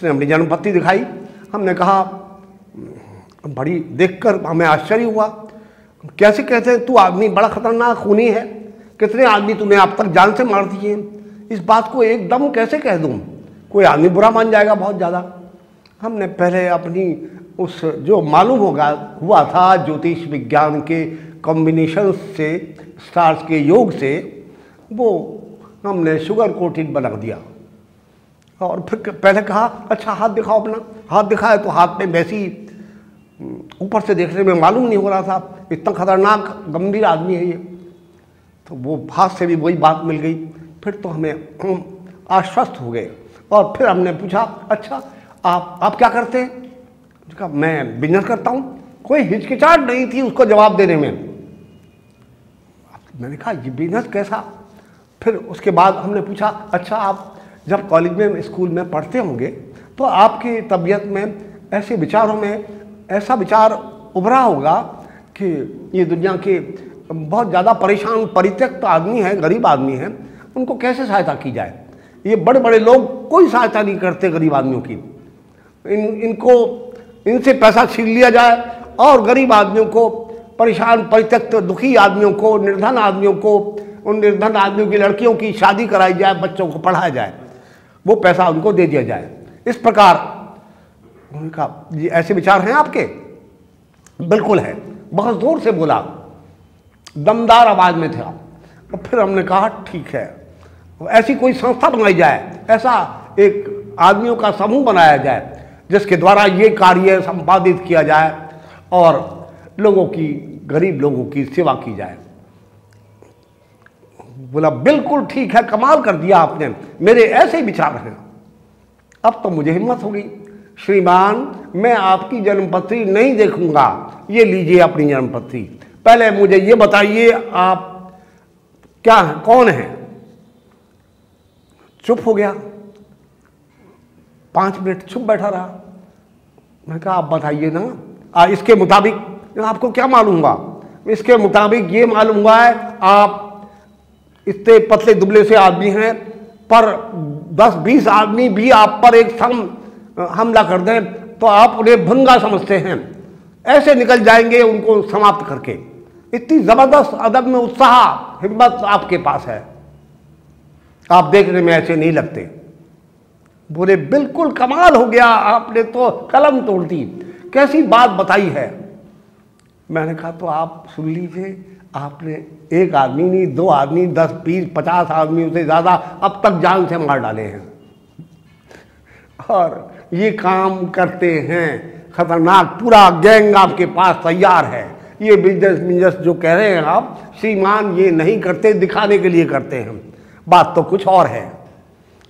उसने अपनी जन्मपत्री दिखाई। हमने कहा, बड़ी देखकर हमें आश्चर्य हुआ, कैसे कहते हैं तू आदमी बड़ा खतरनाक खूनी है, कितने आदमी तूने अब तक जान से मार दिए, इस बात को एकदम कैसे कह दूँ, कोई आदमी बुरा मान जाएगा बहुत ज़्यादा। हमने पहले अपनी उस जो मालूम हुआ था ज्योतिष विज्ञान के कॉम्बिनेशन से, स्टार्स के योग से, वो हमने शुगर कोटेड बना दिया। और फिर पहले कहा अच्छा हाथ दिखाओ अपना। हाथ दिखाया तो हाथ में वैसी ऊपर से देखने में मालूम नहीं हो रहा था, इतना खतरनाक गंभीर आदमी है ये। तो वो हाथ से भी वही बात मिल गई। फिर तो हम आश्वस्त हो गए। और फिर हमने पूछा अच्छा आप क्या करते हैं? कहा मैं बिजनेस करता हूँ। कोई हिचकिचाहट नहीं थी उसको जवाब देने में। मैंने कहा ये बिजनेस कैसा? फिर उसके बाद हमने पूछा अच्छा आप जब कॉलेज में स्कूल में पढ़ते होंगे तो आपकी तबीयत में ऐसे विचारों में ऐसा विचार उभरा होगा कि ये दुनिया के बहुत ज़्यादा परेशान परित्यक्त आदमी हैं, गरीब आदमी हैं, उनको कैसे सहायता की जाए। ये बड़े बड़े लोग कोई सहायता नहीं करते गरीब आदमियों की। इनसे पैसा छीन लिया जाए और गरीब आदमियों को, परेशान परित्यक्त दुखी आदमियों को, निर्धन आदमियों को, उन निर्धन आदमियों की लड़कियों की शादी कराई जाए, बच्चों को पढ़ाया जाए, वो पैसा उनको दे दिया जाए। इस प्रकार उनका ये ऐसे विचार हैं आपके? बिल्कुल है, बहुत जोर से बोला, दमदार आवाज में था। और फिर हमने कहा ठीक है, ऐसी कोई संस्था बनाई जाए, ऐसा एक आदमियों का समूह बनाया जाए जिसके द्वारा ये कार्य संपादित किया जाए और लोगों की, गरीब लोगों की सेवा की जाए। बोला बिल्कुल ठीक है, कमाल कर दिया आपने, मेरे ऐसे विचार हैं। अब तो मुझे हिम्मत हो गई। श्रीमान मैं आपकी जन्मपत्री नहीं देखूंगा, ये लीजिए अपनी जन्मपत्री, पहले मुझे ये बताइए आप क्या हैं, कौन हैं? चुप हो गया, 5 मिनट चुप बैठा रहा। मैं कहा आप बताइए ना, इसके मुताबिक आपको क्या मालूम हुआ? इसके मुताबिक ये मालूम हुआ है आप इतने पतले दुबले से आदमी हैं, पर 10-20 आदमी भी आप पर एक हमला कर दें तो आप उन्हें भंगा समझते हैं, ऐसे निकल जाएंगे उनको समाप्त करके। इतनी जबरदस्त अदब में उत्साह, हिम्मत आपके पास है, आप देखने में ऐसे नहीं लगते। बोले बिल्कुल कमाल हो गया, आपने तो कलम तोड़ दी, कैसी बात बताई है। मैंने कहा तो आप सुन लीजिए, आपने एक आदमी नहीं, 2 आदमी, 10, 20, 50 आदमियों से ज़्यादा अब तक जान से मार डाले हैं और ये काम करते हैं खतरनाक, पूरा गैंग आपके पास तैयार है। ये बिजनेस जो कह रहे हैं आप श्रीमान, ये नहीं करते, दिखाने के लिए करते हैं, बात तो कुछ और है।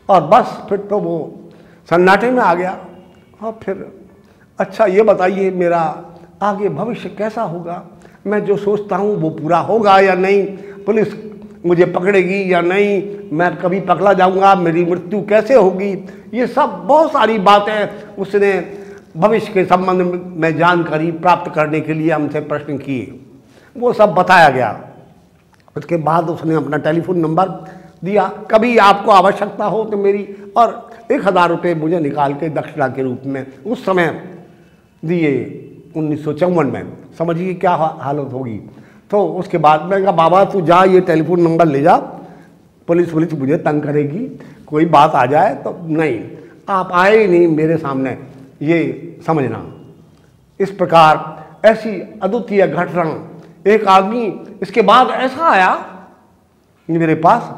और बस फिर तो वो सन्नाटे में आ गया। और फिर अच्छा ये बताइए मेरा आगे भविष्य कैसा होगा, मैं जो सोचता हूँ वो पूरा होगा या नहीं, पुलिस मुझे पकड़ेगी या नहीं, मैं कभी पकड़ा जाऊँगा, मेरी मृत्यु कैसे होगी, ये सब बहुत सारी बातें उसने भविष्य के संबंध में जानकारी प्राप्त करने के लिए हमसे प्रश्न किए। वो सब बताया गया। उसके बाद उसने अपना टेलीफोन नंबर दिया, कभी आपको आवश्यकता हो तो मेरी, और 1000 रुपये मुझे निकाल के दक्षिणा के रूप में उस समय दिए 1954 में। समझिए क्या हालत होगी। तो उसके बाद मैं कहा बाबा तू जा, ये टेलीफोन नंबर ले जा, पुलिस मुझे तंग करेगी, कोई बात आ जाए तो। नहीं, आप आए ही नहीं मेरे सामने, ये समझना। इस प्रकार ऐसी अद्वितीय घटना, एक आदमी इसके बाद ऐसा आया मेरे पास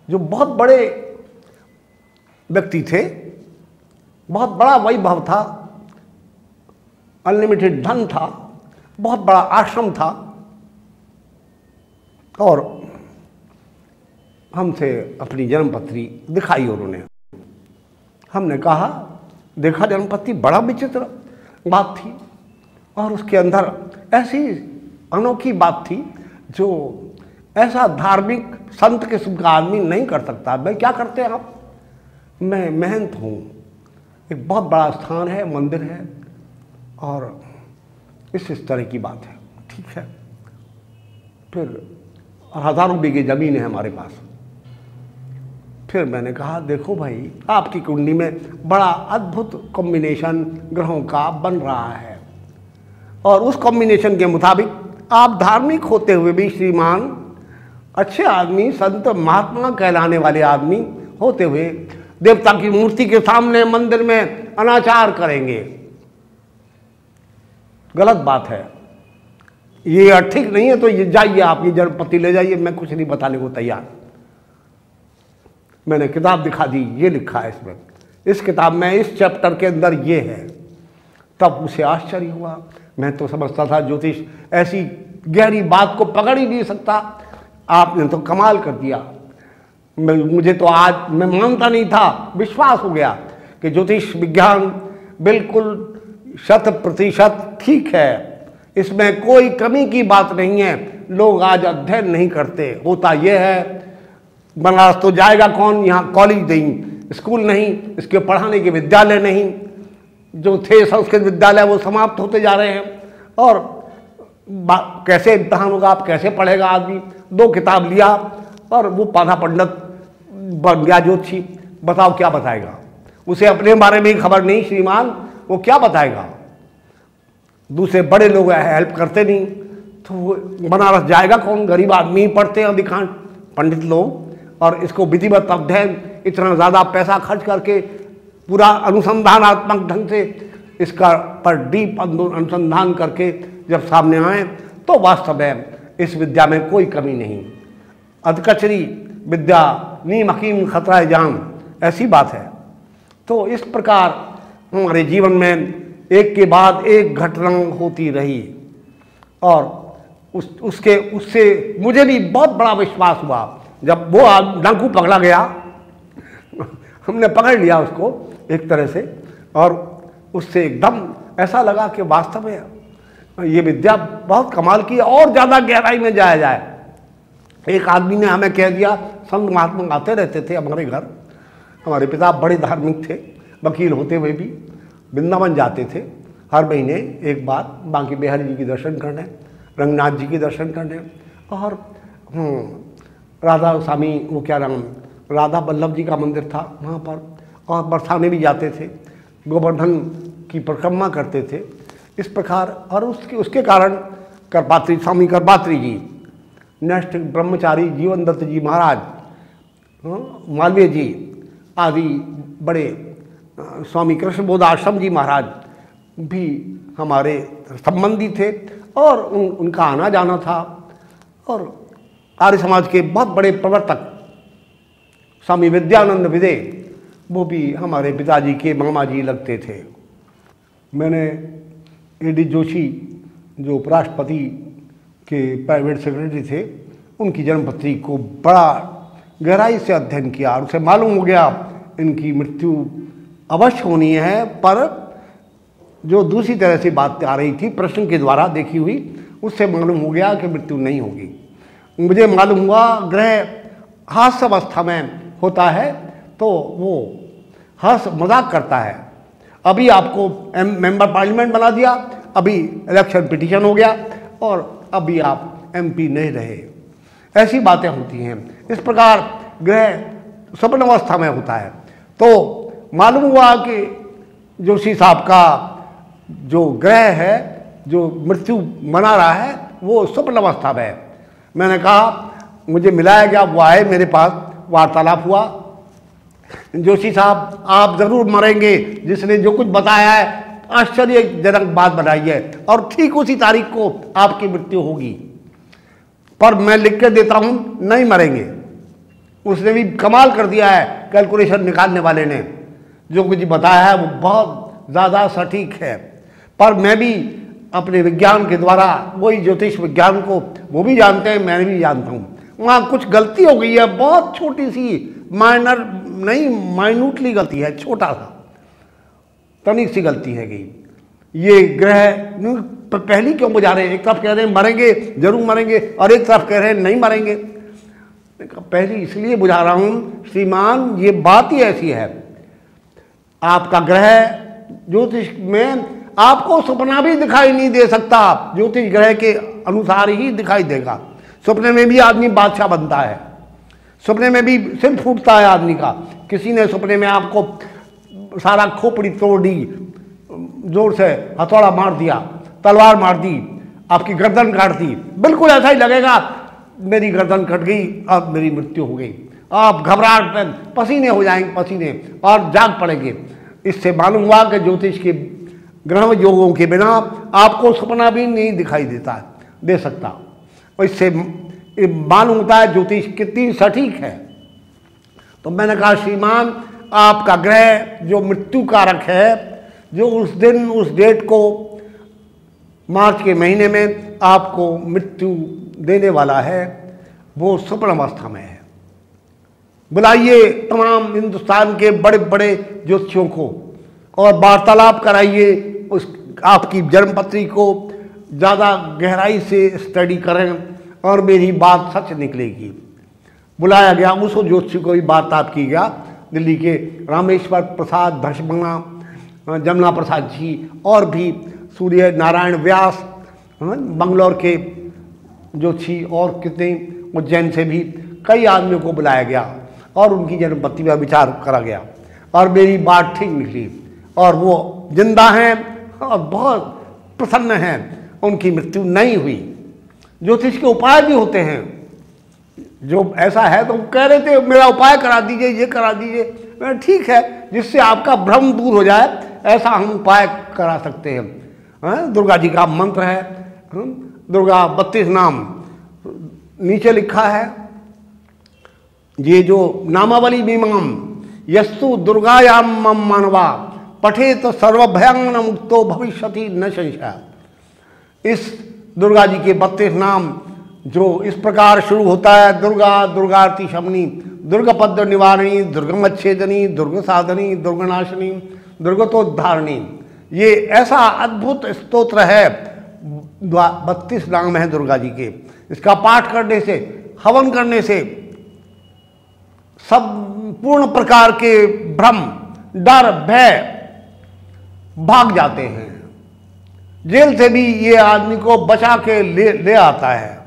जो बहुत बड़े व्यक्ति थे, बहुत बड़ा वैभव था, अनलिमिटेड धन था, बहुत बड़ा आश्रम था, और हमसे अपनी जन्मपत्री दिखाई उन्होंने। हमने कहा देखा जन्मपत्री, बड़ा विचित्र बात थी और उसके अंदर ऐसी अनोखी बात थी जो ऐसा धार्मिक संत किस्म का आदमी नहीं कर सकता। भाई क्या करते हैं आप? मैं महंत हूँ, एक बहुत बड़ा स्थान है, मंदिर है, और इस तरह की बात है। ठीक है, फिर हज़ारों बीघे ज़मीन है हमारे पास। फिर मैंने कहा देखो भाई, आपकी कुंडली में बड़ा अद्भुत कॉम्बिनेशन ग्रहों का बन रहा है, और उस कॉम्बिनेशन के मुताबिक आप धार्मिक होते हुए भी श्रीमान अच्छे आदमी, संत महात्मा कहलाने वाले आदमी होते हुए देवता की मूर्ति के सामने मंदिर में अनाचार करेंगे। गलत बात है, ये ठीक नहीं है। तो ये जाइए, आप ये जड़पति ले जाइए, मैं कुछ नहीं बताने को तैयार। मैंने किताब दिखा दी, ये लिखा है इसमें, इस किताब में इस चैप्टर के अंदर ये है। तब उसे आश्चर्य हुआ। मैं तो समझता था ज्योतिष ऐसी गहरी बात को पकड़ ही नहीं सकता, आपने तो कमाल कर दिया। मुझे तो आज मैं मानता नहीं था, विश्वास हो गया कि ज्योतिष विज्ञान बिल्कुल 100% ठीक है, इसमें कोई कमी की बात नहीं है। लोग आज अध्ययन नहीं करते। होता यह है, बनारस तो जाएगा कौन, यहाँ कॉलेज नहीं, स्कूल नहीं, इसके पढ़ाने के विद्यालय नहीं, जो थे संस्कृत विद्यालय वो समाप्त होते जा रहे हैं। और कैसे इम्तहान होगा, आप कैसे पढ़ेगा आदमी? 2 किताब लिया और वो पाधा पंडित बन गया ज्योतिषी। बताओ क्या बताएगा? उसे अपने बारे में ही खबर नहीं श्रीमान, वो क्या बताएगा? दूसरे बड़े लोग हेल्प करते नहीं, तो बनारस जाएगा कौन? गरीब आदमी ही पढ़ते हैं अधिकांश पंडित लोग। और इसको विधिवत अध्ययन, इतना ज़्यादा पैसा खर्च करके पूरा अनुसंधानात्मक ढंग से इसका पर डीप अनुसंधान करके जब सामने आए तो वास्तव में इस विद्या में कोई कमी नहीं। अधकचरी विद्या नीम हकीम खतरा जान, ऐसी बात है। तो इस प्रकार हमारे जीवन में एक के बाद एक घटना होती रही, और उससे मुझे भी बहुत बड़ा विश्वास हुआ। जब वो डाकू पकड़ा गया, हमने पकड़ लिया उसको एक तरह से, और उससे एकदम ऐसा लगा कि वास्तव में ये विद्या बहुत कमाल की, और ज़्यादा गहराई में जाया जाए। एक आदमी ने हमें कह दिया, संत महात्मा आते रहते थे हमारे घर, हमारे पिता बड़े धार्मिक थे, वकील होते हुए भी वृंदावन जाते थे हर महीने एक बार, बांके बिहारी जी के दर्शन करने, रंगनाथ जी के दर्शन करने, और राधा स्वामी, वो क्या नाम, राधा वल्लभ जी का मंदिर था वहाँ पर, और बरसाने भी जाते थे, गोवर्धन की परिक्रमा करते थे। इस प्रकार, और उसके कारण करपात्री, स्वामी करपात्री जी, नेक्स्ट ब्रह्मचारी जीवन दत्त जी महाराज, मालवीय जी आदि बड़े, स्वामी कृष्णबोध आश्रम जी महाराज भी हमारे संबंधी थे, और उनका आना जाना था। और आर्य समाज के बहुत बड़े प्रवर्तक स्वामी विद्यानंद विदे, वो भी हमारे पिताजी के मामा जी लगते थे। मैंने A.D. जोशी, जो उपराष्ट्रपति के प्राइवेट सेक्रेटरी थे, उनकी जन्मपत्री को बड़ा गहराई से अध्ययन किया, और उसे मालूम हो गया इनकी मृत्यु अवश्य होनी है। पर जो दूसरी तरह से बात आ रही थी प्रश्न के द्वारा देखी हुई, उससे मालूम हो गया कि मृत्यु नहीं होगी। मुझे मालूम हुआ ग्रह हास्य अवस्था में होता है तो वो हंस मजाक करता है। अभी आपको मेंबर पार्लियामेंट बना दिया, अभी इलेक्शन पिटीशन हो गया, और अभी आप MP नहीं रहे। ऐसी बातें होती हैं। इस प्रकार ग्रह स्वप्न अवस्था में होता है। तो मालूम हुआ कि जोशी साहब का जो ग्रह है, जो मृत्यु मना रहा है, वो स्वप्न अवस्था में है। मैंने कहा, मुझे मिलाया गया, वो आए मेरे पास, वार्तालाप हुआ। जोशी साहब, आप जरूर मरेंगे, जिसने जो कुछ बताया है आश्चर्यजनक बात बनाई है, और ठीक उसी तारीख को आपकी मृत्यु होगी, पर मैं लिख के देता हूं, नहीं मरेंगे। उसने भी कमाल कर दिया है, कैलकुलेशन निकालने वाले ने जो कुछ बताया है वो बहुत ज़्यादा सटीक है। पर मैं भी अपने विज्ञान के द्वारा, वही ज्योतिष विज्ञान को वो भी जानते हैं, मैं भी जानता हूँ, वहाँ कुछ गलती हो गई है, बहुत छोटी सी, माइनर नहीं, माइन्यूटली गलती है, छोटा सा तनिक सी गलती है गई। ये ग्रह पहली क्यों बुझा रहे हैं? एक तरफ कह रहे हैं मरेंगे, जरूर मरेंगे, और एक तरफ कह रहे हैं नहीं मरेंगे। पहली इसलिए बुझा रहा हूँ श्रीमान, ये बात ही ऐसी है। आपका ग्रह ज्योतिष में आपको सपना भी दिखाई नहीं दे सकता, ज्योतिष ग्रह के अनुसार ही दिखाई देगा। सपने में भी आदमी बादशाह बनता है, सपने में भी सिर फूटता है आदमी का। किसी ने सपने में आपको सारा खोपड़ी तोड़ दी, जोर से हथौड़ा मार दिया, तलवार मार दी, आपकी गर्दन काट दी, बिल्कुल ऐसा ही लगेगा मेरी गर्दन कट गई, अब मेरी मृत्यु हो गई। आप घबराहट में पसीने हो जाएंगे, पसीने, और जाग पड़ेंगे। इससे मालूम हुआ कि ज्योतिष के ग्रह योगों के बिना आपको सपना भी नहीं दिखाई दे सकता। और इससे मालूम होता है ज्योतिष कितनी सटीक है। तो मैंने कहा श्रीमान, आपका ग्रह जो मृत्यु कारक है, जो उस दिन उस डेट को मार्च के महीने में आपको मृत्यु देने वाला है, वो स्वप्न अवस्था में है। बुलाइए तमाम हिंदुस्तान के बड़े बड़े ज्योतिषियों को और वार्तालाप कराइए, उस आपकी जन्मपत्री को ज़्यादा गहराई से स्टडी करें और मेरी बात सच निकलेगी। बुलाया गया, उस ज्योतिषी को भी वार्तालाप की गया, दिल्ली के रामेश्वर प्रसाद धर्मना, जमुना प्रसाद जी और भी सूर्य नारायण व्यास, बंगलौर के ज्योतिषी और कितने, उज्जैन से भी कई आदमियों को बुलाया गया और उनकी जन्मपत्री पर विचार करा गया और मेरी बात ठीक निकली और वो जिंदा हैं और बहुत प्रसन्न हैं, उनकी मृत्यु नहीं हुई। ज्योतिष के उपाय भी होते हैं, जो ऐसा है तो कह रहे थे मेरा उपाय करा दीजिए, ये करा दीजिए। ठीक है, जिससे आपका भ्रम दूर हो जाए ऐसा हम उपाय करा सकते हैं। दुर्गा जी का मंत्र है, दुर्गा 32 नाम नीचे लिखा है। ये जो नामावली बीमाम यस्तु दुर्गायाम मम मानवा पठेत सर्वभयंग मुक्तो भविष्यति न संशय। इस दुर्गा जी के 32 नाम जो इस प्रकार शुरू होता है, दुर्गा दुर्गार्ति शमनी, दुर्गपद निवारणी, दुर्गमच्छेदनी, दुर्ग साधनी, दुर्गनाशिनी, दुर्गतोद्धारणी। ये ऐसा अद्भुत स्तोत्र है, 32 नाम है दुर्गा जी के। इसका पाठ करने से, हवन करने से सब पूर्ण प्रकार के भ्रम, डर, भय भाग जाते हैं। जेल से भी ये आदमी को बचा के ले आता है।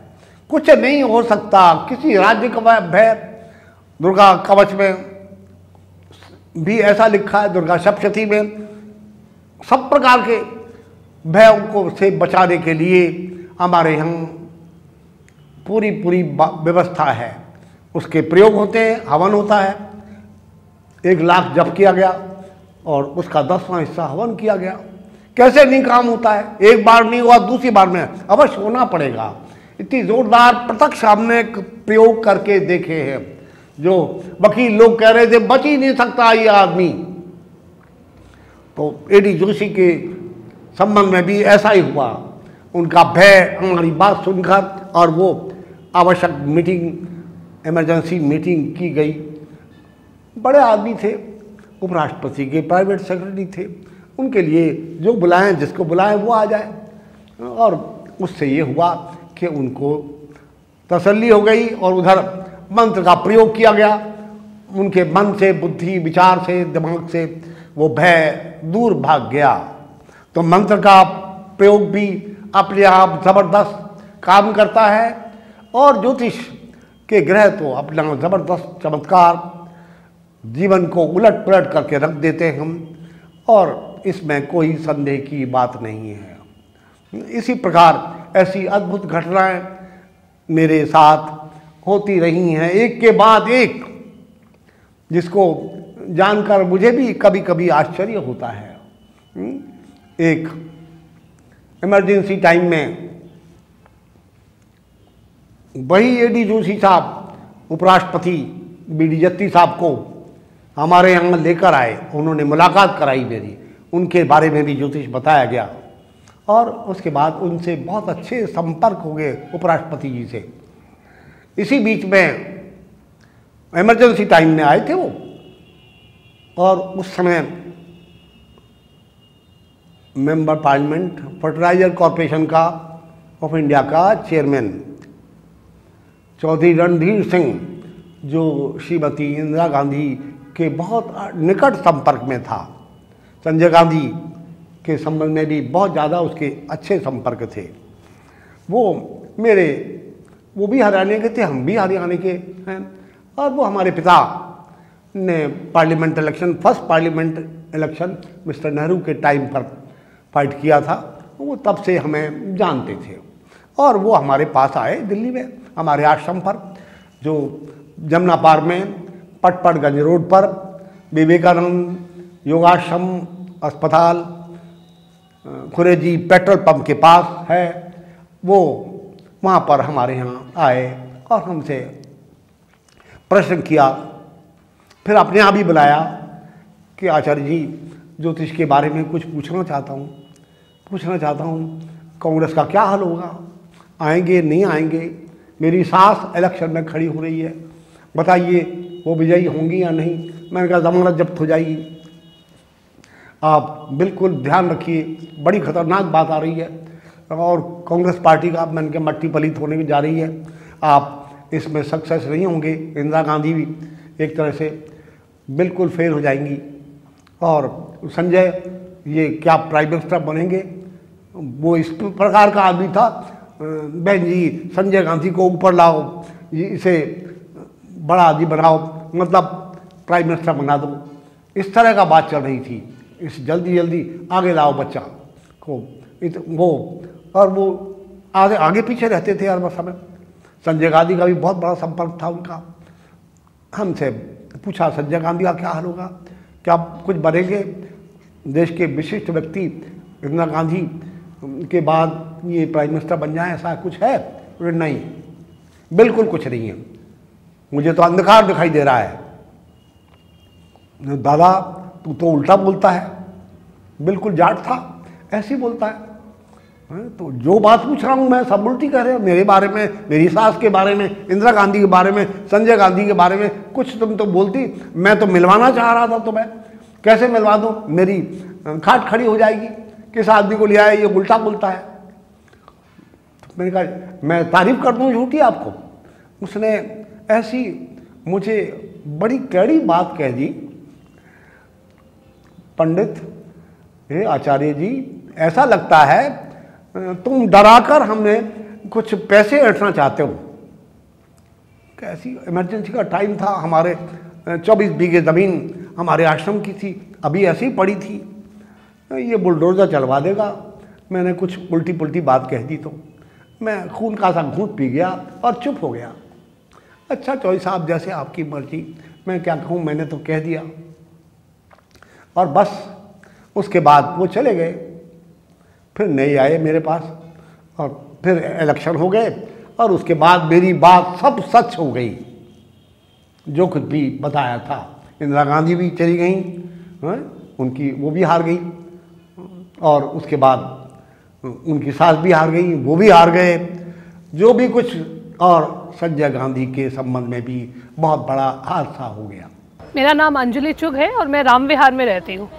कुछ नहीं हो सकता, किसी राज्य का भय। दुर्गा कवच में भी ऐसा लिखा है, दुर्गा सप्तशती में, सब प्रकार के भयों को से बचाने के लिए हमारे यहाँ पूरी व्यवस्था है। उसके प्रयोग होते हैं, हवन होता है, 1 लाख जप किया गया और उसका 10वां हिस्सा हवन किया गया। कैसे नहीं काम होता है, एक बार नहीं हुआ, दूसरी बार में अवश्य होना पड़ेगा। इतनी जोरदार प्रत्यक्ष हमने प्रयोग करके देखे हैं। जो वकील लोग कह रहे थे बच ही नहीं सकता ये आदमी, तो एडी जोशी के संबंध में भी ऐसा ही हुआ। उनका भय हमारी बात सुनकर और वो आवश्यक मीटिंग, इमरजेंसी मीटिंग की गई। बड़े आदमी थे, उपराष्ट्रपति के प्राइवेट सेक्रेटरी थे, उनके लिए जो बुलाएं, जिसको बुलाएं वो आ जाए। और उससे ये हुआ कि उनको तसल्ली हो गई और उधर मंत्र का प्रयोग किया गया। उनके मन से, बुद्धि, विचार से, दिमाग से वो भय दूर भाग गया। तो मंत्र का प्रयोग भी अपने आप ज़बरदस्त काम करता है और ज्योतिष के ग्रह तो अपना ज़बरदस्त चमत्कार जीवन को उलट पलट करके रख देते हैं हम, और इसमें कोई संदेह की बात नहीं है। इसी प्रकार ऐसी अद्भुत घटनाएं मेरे साथ होती रही हैं, एक के बाद एक, जिसको जानकर मुझे भी कभी कभी आश्चर्य होता है। एक इमरजेंसी टाइम में वही एडी जोशी साहब उपराष्ट्रपति बीडी जत्ती साहब को हमारे यहाँ लेकर आए, उन्होंने मुलाकात कराई मेरी, उनके बारे में भी ज्योतिष बताया गया और उसके बाद उनसे बहुत अच्छे संपर्क हो गए उपराष्ट्रपति जी से। इसी बीच में इमरजेंसी टाइम में आए थे वो, और उस समय मेंबर पार्लियामेंट फर्टिलाइजर कॉरपोरेशन का ऑफ इंडिया का चेयरमैन चौधरी रणधीर सिंह, जो श्रीमती इंदिरा गांधी के बहुत निकट संपर्क में था, संजय गांधी के संबंध में भी बहुत ज़्यादा उसके अच्छे संपर्क थे। वो भी हरियाणा के थे, हम भी हरियाणा के हैं, और वो हमारे पिता ने parliament election, first parliament election mister Nehru के टाइम पर फाइट किया था। वो तब से हमें जानते थे और वो हमारे पास आए दिल्ली में, हमारे आश्रम पर, जो जमुना पार में पटपड़गंज रोड पर विवेकानंद योगाश्रम अस्पताल खुरेजी पेट्रोल पंप के पास है। वो वहाँ पर हमारे यहाँ आए और हमसे प्रश्न किया, फिर अपने आप ही बुलाया कि आचार्य जी, ज्योतिष के बारे में कुछ पूछना चाहता हूँ, कांग्रेस का क्या हाल होगा, आएंगे नहीं आएंगे, मेरी सास इलेक्शन में खड़ी हो रही है, बताइए वो विजयी होंगी या नहीं। मैंने कहा जमानत जब्त हो जाएगी, आप बिल्कुल ध्यान रखिए, बड़ी खतरनाक बात आ रही है और कांग्रेस पार्टी का मैंने कहा मट्टी पलीत होने की जा रही है, आप इसमें सक्सेस नहीं होंगे। इंदिरा गांधी भी एक तरह से बिल्कुल फेल हो जाएंगी और संजय ये क्या प्राइम मिनिस्टर बनेंगे। वो इस प्रकार का आदमी था, बहन जी संजय गांधी को ऊपर लाओ, इसे बड़ा आदमी बनाओ, मतलब प्राइम मिनिस्टर बना दो, इस तरह का बात चल रही थी। इस जल्दी आगे लाओ बच्चा को, वो और वो आगे पीछे रहते थे हर समय। संजय गांधी का भी बहुत बड़ा संपर्क था उनका। हमसे पूछा संजय गांधी का क्या हाल होगा, क्या कुछ बनेंगे, देश के विशिष्ट व्यक्ति इंदिरा गांधी के बाद ये प्राइम मिनिस्टर बन जाए, ऐसा कुछ है? नहीं, बिल्कुल कुछ नहीं है, मुझे तो अंधकार दिखाई दे रहा है। दादा तू तो उल्टा बोलता है, बिल्कुल जाट था ऐसे ही बोलता है। तो जो बात पूछ रहा हूँ मैं सब उल्टी कह रहे हो, मेरे बारे में, मेरी सास के बारे में, इंदिरा गांधी के बारे में, संजय गांधी के बारे में कुछ तुम तो बोलती। मैं तो मिलवाना चाह रहा था, तो मैं कैसे मिलवा दूँ, मेरी खाट खड़ी हो जाएगी, किस आदमी को लिया है, ये उल्टा बोलता है। तो मैंने कहा मैं तारीफ कर दूँ झूठी आपको। उसने ऐसी मुझे बड़ी कड़ी बात कह दी, पंडित हे आचार्य जी, ऐसा लगता है तुम डराकर हमें कुछ पैसे ऐंठना चाहते हो। कैसी इमरजेंसी का टाइम था, हमारे 24 बीघे ज़मीन हमारे आश्रम की थी, अभी ऐसी ही पड़ी थी, ये बुलडोज़र चलवा देगा। मैंने कुछ उल्टी पुल्टी बात कह दी तो मैं खून का सा घूंट पी गया और चुप हो गया। अच्छा चौधरी साहब, जैसे आपकी मर्जी, मैं क्या कहूँ, मैंने तो कह दिया। और बस उसके बाद वो चले गए, फिर नहीं आए मेरे पास, और फिर इलेक्शन हो गए और उसके बाद मेरी बात सब सच हो गई, जो कुछ भी बताया था। इंदिरा गांधी भी चली गई, उनकी वो भी हार गई, और उसके बाद उनकी सास भी हार गई, वो भी हार गए, जो भी कुछ। और संजय गांधी के संबंध में भी बहुत बड़ा हादसा हो गया। मेरा नाम अंजलि चुग है और मैं राम विहार में रहती हूँ।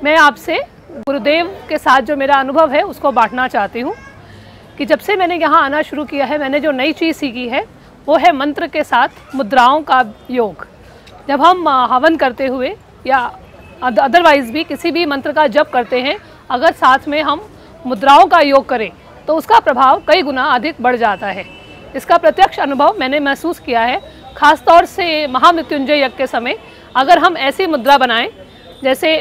मैं आपसे गुरुदेव के साथ जो मेरा अनुभव है उसको बांटना चाहती हूँ कि जब से मैंने यहाँ आना शुरू किया है, मैंने जो नई चीज़ सीखी है वो है मंत्र के साथ मुद्राओं का योग। जब हम हवन करते हुए या अदरवाइज़ भी किसी भी मंत्र का जप करते हैं, अगर साथ में हम मुद्राओं का योग करें तो उसका प्रभाव कई गुना अधिक बढ़ जाता है। इसका प्रत्यक्ष अनुभव मैंने महसूस किया है, ख़ास तौर से महामृत्युंजय यज्ञ के समय अगर हम ऐसी मुद्रा बनाएं, जैसे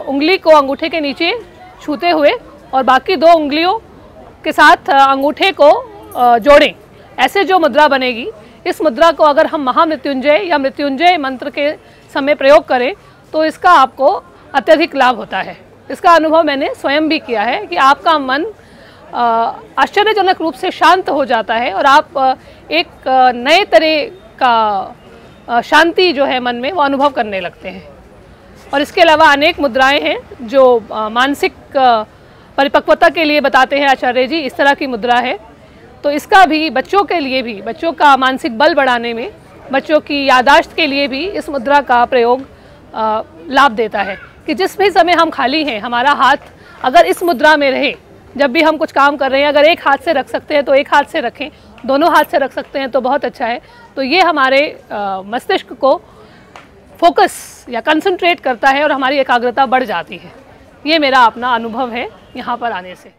उंगली को अंगूठे के नीचे छूते हुए और बाकी 2 उंगलियों के साथ अंगूठे को जोड़ें, ऐसे जो मुद्रा बनेगी, इस मुद्रा को अगर हम महामृत्युंजय या मृत्युंजय मंत्र के समय प्रयोग करें तो इसका आपको अत्यधिक लाभ होता है। इसका अनुभव मैंने स्वयं भी किया है कि आपका मन आश्चर्यजनक रूप से शांत हो जाता है और आप एक नए तरह का शांति जो है मन में वो अनुभव करने लगते हैं। और इसके अलावा अनेक मुद्राएं हैं जो मानसिक परिपक्वता के लिए बताते हैं आचार्य जी, इस तरह की मुद्रा है। तो इसका भी बच्चों के लिए भी, बच्चों का मानसिक बल बढ़ाने में, बच्चों की याददाश्त के लिए भी इस मुद्रा का प्रयोग लाभ देता है कि जिस भी समय हम खाली हैं, हमारा हाथ अगर इस मुद्रा में रहे, जब भी हम कुछ काम कर रहे हैं, अगर एक हाथ से रख सकते हैं तो एक हाथ से रखें, दोनों हाथ से रख सकते हैं तो बहुत अच्छा है। तो ये हमारे मस्तिष्क को फोकस या कंसंट्रेट करता है और हमारी एकाग्रता बढ़ जाती है। ये मेरा अपना अनुभव है यहाँ पर आने से।